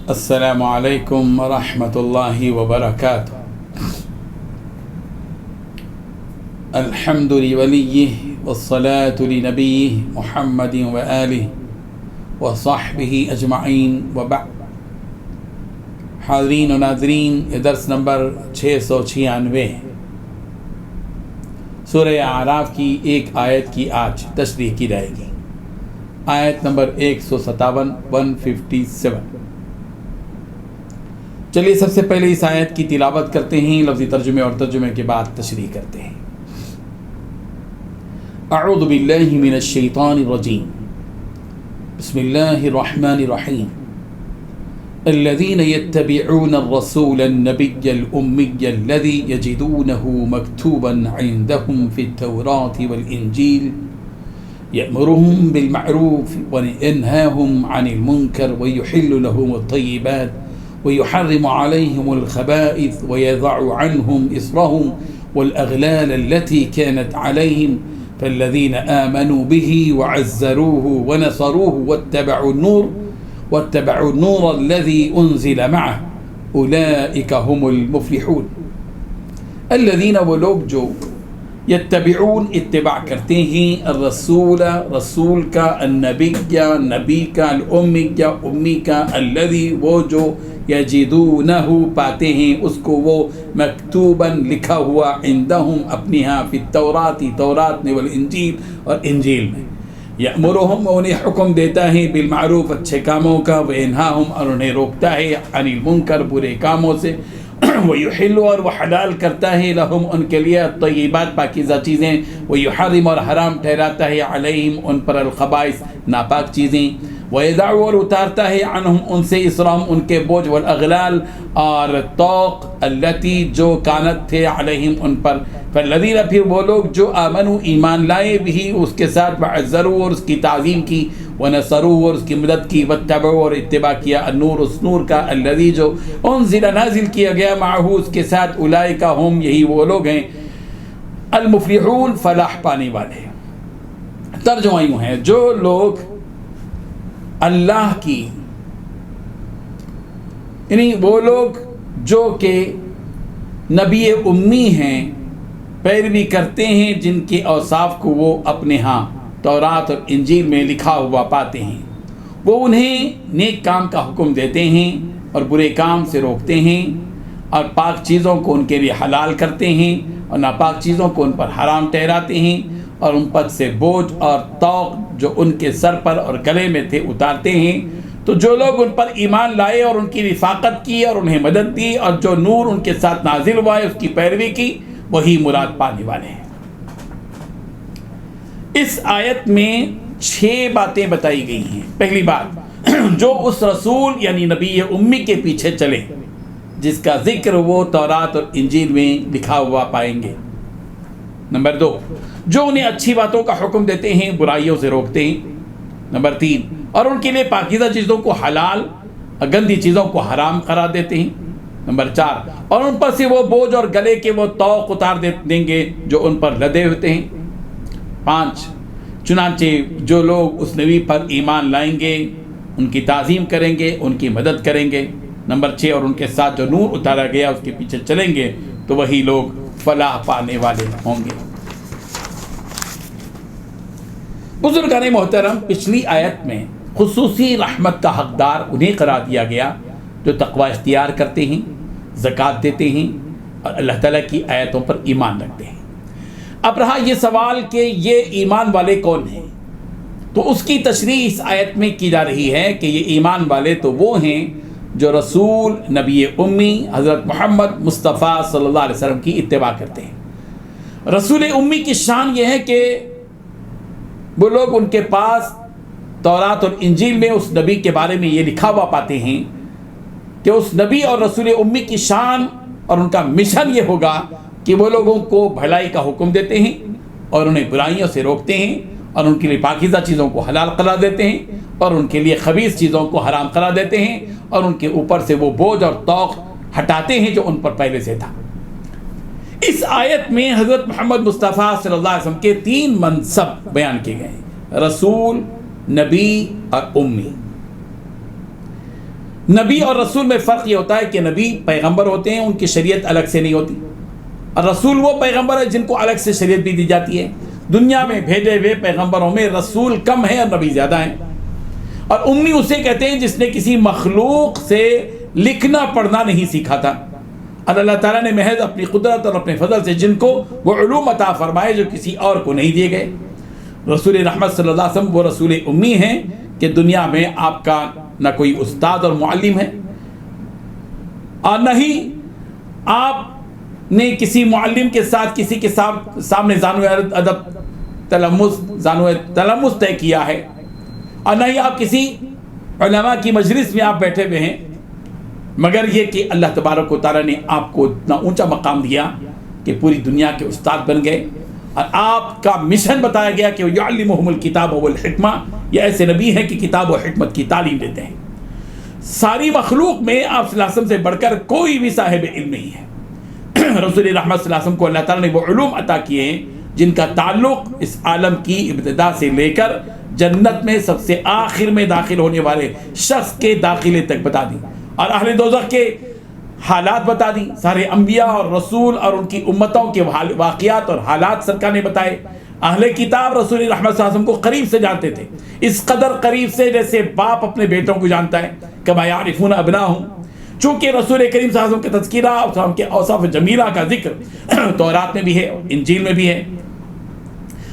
السلام علیکم ورحمۃ اللہ وبرکاتہ. الحمد لولیہ والصلاة لنبیہ محمد وآلہ وصحبہ اجمعین وبعد. حاضرین و ناظرین، یہ درس نمبر 696 سورہ اعراف کی ایک آیت کی آج تشریح کی جائے گی. آیت نمبر 157 چلیے سب سے پہلے اس آیت کی تلاوت کرتے ہیں، لفظی ترجمے اور ترجمے کے بعد تشریح کرتے ہیں. اعوذ باللہ من الشیطان الرجیم، بسم اللہ الرحمن الرحیم. الذين يتبعون الرسول النبي الأمي الذي يجدونه مكتوبا عندهم في التوراة والإنجيل يأمرهم بالمعروف وينهاهم عن المنكر ويحل لهم الطيبات ويحرم عليهم الخبائث ويضع عنهم إصرهم والأغلال التي كانت عليهم فالذين آمنوا به وعزروه ونصروه واتبعوا النور الذي أنزل معه أولئك هم المفلحون. الذين وہ لوگ جو یتبعون اتباع کرتے ہیں الرسول رسول کا، النبی نبی کا، الامی امی کا، الذی وہ جو یجدونہ پاتے ہیں اس کو وہ مکتوبا لکھا ہوا عندہم اپنے ہاں فی تورات میں والانجیل اور انجیل میں. یأمرہم انہیں حکم دیتا ہے بالمعروف اچھے کاموں کا، وینہاہم اور انہیں روکتا ہے عن المنکر برے کاموں سے، ویحل اور وہ حلال کرتا ہے لہم ان کے لیے الطیبات پاکیزہ چیزیں، ویحرم اور حرام ٹھہراتا ہے علیہم ان پر الخبائث ناپاک چیزیں، ویدع اور اتارتا ہے عنہم ان سے اسرہم ان کے بوجھ، والاغلال اور طوق التی جو کانت تھے علیہم ان پر، فالذین پھر وہ لوگ جو آمنوا ایمان لائے بھی اس کے ساتھ، وعزروا اور اس کی تعظیم کی، ونصروا اور اس کی مدد کی، واتبعوا اور اتباع کیا النور اس نور کا، الذی جو انزل نازل کیا گیا معہ اس کے ساتھ، اولئک ہم یہی وہ لوگ ہیں المفلحون فلاح پانے والے. ترجمہ یوں ہے، جو لوگ اللہ کی یعنی وہ لوگ جو کہ نبی امی ہیں، پیروی کرتے ہیں جن کے اوصاف کو وہ اپنے ہاں تورات اور انجیل میں لکھا ہوا پاتے ہیں، وہ انہیں نیک کام کا حکم دیتے ہیں اور برے کام سے روکتے ہیں، اور پاک چیزوں کو ان کے لیے حلال کرتے ہیں اور ناپاک چیزوں کو ان پر حرام ٹھہراتے ہیں، اور ان پر سے بوجھ اور طوق جو ان کے سر پر اور گلے میں تھے اتارتے ہیں. تو جو لوگ ان پر ایمان لائے اور ان کی رفاقت کی اور انہیں مدد دی، اور جو نور ان کے ساتھ نازل ہوا ہے اس کی پیروی کی، وہی مراد پانے والے ہیں. اس آیت میں 6 باتیں بتائی گئی ہیں. پہلی بات، جو اس رسول یعنی نبی امی کے پیچھے چلے جس کا ذکر وہ تورات اور انجیل میں لکھا ہوا پائیں گے. نمبر 2، جو انہیں اچھی باتوں کا حکم دیتے ہیں، برائیوں سے روکتے ہیں. نمبر 3، اور ان کے لیے پاکیزہ چیزوں کو حلال اور گندی چیزوں کو حرام قرار دیتے ہیں. نمبر 4، اور ان پر سے وہ بوجھ اور گلے کے وہ طوق اتار دیں گے جو ان پر لدے ہوتے ہیں. 5، چنانچہ جو لوگ اس نبی پر ایمان لائیں گے ان کی تعظیم کریں گے، ان کی مدد کریں گے. نمبر 6، اور ان کے ساتھ جو نور اتارا گیا اس کے پیچھے چلیں گے تو وہی لوگ فلاح پانے والے ہوں گے. بزرگان محترم، پچھلی آیت میں خصوصی رحمت کا حقدار انہیں قرار دیا گیا جو تقوی اختیار کرتے ہیں، زکوٰۃ دیتے ہیں اور اللہ تعالیٰ کی آیتوں پر ایمان رکھتے ہیں. اب رہا یہ سوال کہ یہ ایمان والے کون ہیں، تو اس کی تشریح اس آیت میں کی جا رہی ہے کہ یہ ایمان والے تو وہ ہیں جو رسول نبی امی حضرت محمد مصطفیٰ صلی اللہ علیہ وسلم کی اتباع کرتے ہیں. رسول امی کی شان یہ ہے کہ وہ لوگ ان کے پاس تورات اور انجیل میں اس نبی کے بارے میں یہ لکھا ہوا پاتے ہیں کہ اس نبی اور رسول امی کی شان اور ان کا مشن یہ ہوگا کہ وہ لوگوں کو بھلائی کا حکم دیتے ہیں اور انہیں برائیوں سے روکتے ہیں، اور ان کے لیے پاکیزہ چیزوں کو حلال قرار دیتے ہیں اور ان کے لیے خبیث چیزوں کو حرام قرار دیتے ہیں، اور ان کے اوپر سے وہ بوجھ اور طوق ہٹاتے ہیں جو ان پر پہلے سے تھا. اس آیت میں حضرت محمد مصطفیٰ صلی اللہ علیہ وسلم کے 3 منصب بیان کیے گئے ہیں: رسول، نبی اور امی. نبی اور رسول میں فرق یہ ہوتا ہے کہ نبی پیغمبر ہوتے ہیں، ان کی شریعت الگ سے نہیں ہوتی، اور رسول وہ پیغمبر ہے جن کو الگ سے شریعت بھی دی جاتی ہے. دنیا میں بھیجے ہوئے پیغمبروں میں رسول کم ہیں اور نبی زیادہ ہیں. اور امی اسے کہتے ہیں جس نے کسی مخلوق سے لکھنا پڑھنا نہیں سیکھا تھا، اور اللہ تعالیٰ نے محض اپنی قدرت اور اپنے فضل سے جن کو وہ علوم عطا فرمائے جو کسی اور کو نہیں دیے گئے. رسول رحمت صلی اللہ علیہ وسلم وہ رسول امی ہیں کہ دنیا میں آپ کا نہ کوئی استاد اور معلم ہے، اور نہ ہی آپ نے کسی معلم کے ساتھ کسی کے سامنے زانو ادب تلمس طے کیا ہے، اور نہ ہی آپ کسی علماء کی مجلس میں آپ بیٹھے ہوئے ہیں، مگر یہ کہ اللہ تبارک و تعالیٰ نے آپ کو اتنا اونچا مقام دیا کہ پوری دنیا کے استاد بن گئے، اور آپ کا مشن بتایا گیا کہ یعلمہم الکتاب والحکمہ. یہ ایسے نبی ہیں کہ کتاب و حکمت کی تعلیم دیتے ہیں. ساری مخلوق میں آپ صلی اللہ علیہ وسلم سے بڑھ کر کوئی بھی صاحب علم نہیں ہے. رسول رحمت صلی اللہ علیہ وسلم کو اللہ تعالیٰ نے وہ علوم عطا کیے ہیں جن کا تعلق اس عالم کی ابتدا سے لے کر جنت میں سب سے آخر میں داخل ہونے والے شخص کے داخلے تک بتا دی، اور اہل دوزخ کے حالات بتا دی. سارے انبیاء اور رسول اور ان کی امتوں کے واقعات اور حالات سرکار نے بتائے. اہل کتاب رسول رحمت صلی اللہ علیہ وسلم کو قریب سے جانتے تھے، اس قدر قریب سے جیسے باپ اپنے بیٹوں کو جانتا ہے. کما یعرفون ابناءہم. چونکہ رسول کریم صلی اللہ علیہ وسلم کا تذکرہ اور ان کے اوصاف جمیلہ کا ذکر تورات میں بھی ہے، انجیل میں بھی ہے.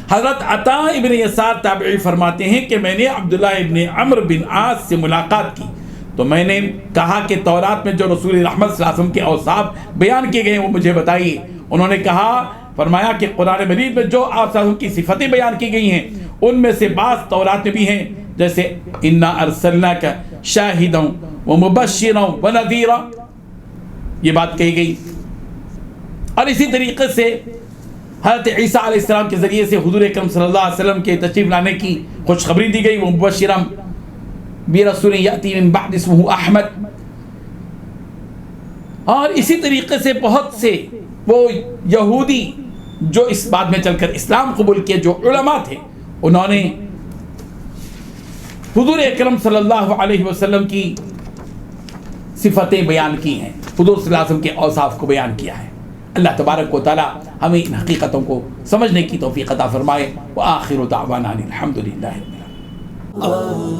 حضرت عطا ابن یسار تابعی فرماتے ہیں کہ میں نے عبداللہ ابن عمرو بن عاص سے ملاقات کی تو میں نے کہا کہ تورات میں جو رسول رحمت صلی اللہ علیہ وسلم کے اوصاف بیان کیے گئے ہیں وہ مجھے بتائیے. انہوں نے فرمایا کہ قرآن مجید میں جو آپ صلی اللہ علیہ وسلم کی صفتیں بیان کی گئی ہیں ان میں سے بعض تورات میں بھی ہیں، جیسے انا ارسلناک شاہدا ومبشرا ونذیرا، یہ بات کہی گئی. اور اسی طریقے سے حضرت عیسیٰ علیہ السلام کے ذریعے سے حضور اکرم صلی اللہ علیہ وسلم کے تشریف لانے کی خوشخبری دی گئی، وہ مبشرا برسول یأتی من بعد اسمہ احمد. اور اسی طریقے سے بہت سے وہ یہودی جو اس بعد میں چل کر اسلام قبول کیے جو علماء تھے، انہوں نے حضور اکرم صلی اللہ علیہ وسلم کی صفتیں بیان کی ہیں، حضور صلی اللہ علیہ وسلم کے اوصاف کو بیان کیا ہے. اللہ تبارک و تعالی ہمیں ان حقیقتوں کو سمجھنے کی توفیق عطا فرمائے. وآخر دعوانا الحمدللہ رب العالمین.